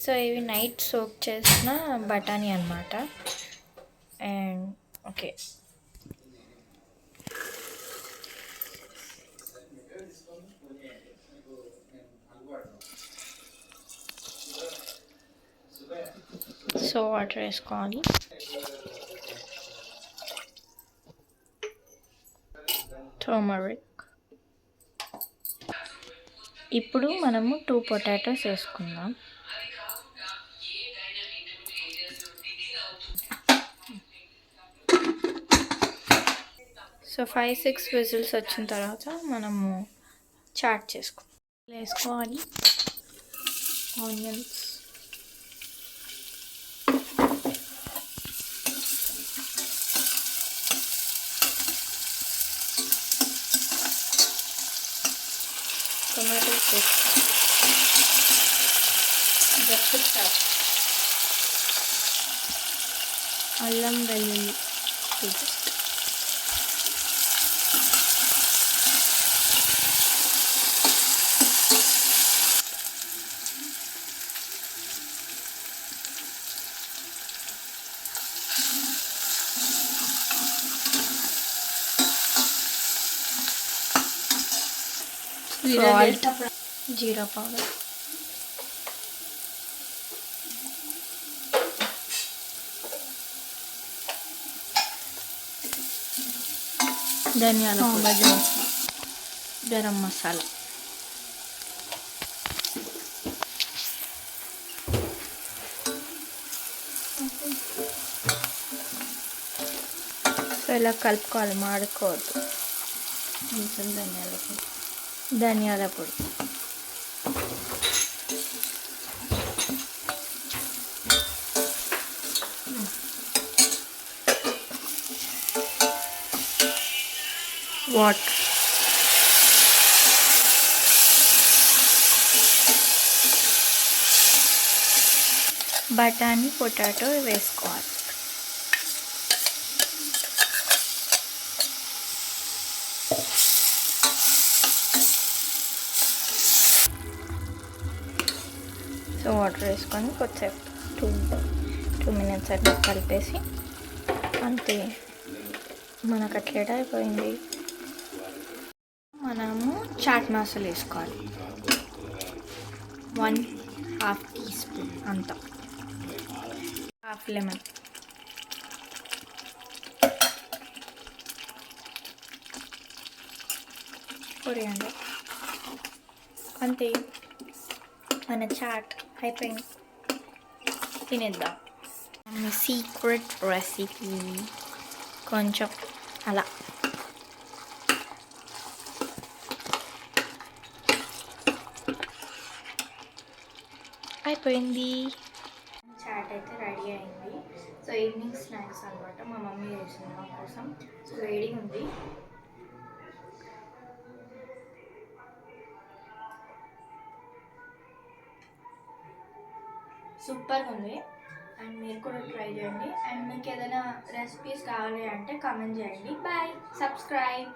So ఇవి night soak చేసిన బఠానీ అనమాట. అండ్ ఓకే, సో వాటర్ వేసుకోవాలి. టర్మరిక్. ఇప్పుడు మనము 2 పొటాటోస్ వేసుకుందాం. సో 5-6 విజిల్స్ వచ్చిన తర్వాత మనము చాట్ వేసుకోవాలి. Onions, tomato paste, just chaat, అల్లం వెల్లుల్లి పేస్ట్, సాల్ట్, జీరా పౌడర్, ధనియాల పొడి, గరం మసాలా, సో ఇలా కలుపుకోవాలి, మాడుకోవద్దు. కొంచెం ధనియాల పొడి, వాటర్, బఠానీ పొటాటో వేసుకోవాలి. సో వాటర్ వేసుకొని కొద్దిసేపు 2 మినిట్స్ అట్లా కలిపేసి అంతే, మన కట్లెట్ అయిపోయింది. మనము చాట్ మసాలా వేసుకోవాలి, 1/2 టీ స్పూన్ అంతా, హాఫ్ లెమన్, కొరియాండర్, అంతే, మన చాట్ అయిపోయింది. తినేద్దాం. మీ సీక్రెట్ రెసిపీ కొంచెం అలా అయిపోయింది. చాట్ అయితే రెడీ అయింది. సో ఈవినింగ్ స్నాక్స్ అనమాట, మా మమ్మీ చేసింది మా కోసం. సో వేడిగా ఉంది. సూపర్గా ఉంది. అండ్ మీరు కూడా ట్రై చేయండి. అండ్ మీకు ఏదైనా రెసిపీస్ కావాలి అంటే కామెంట్ చేయండి. Bye, subscribe.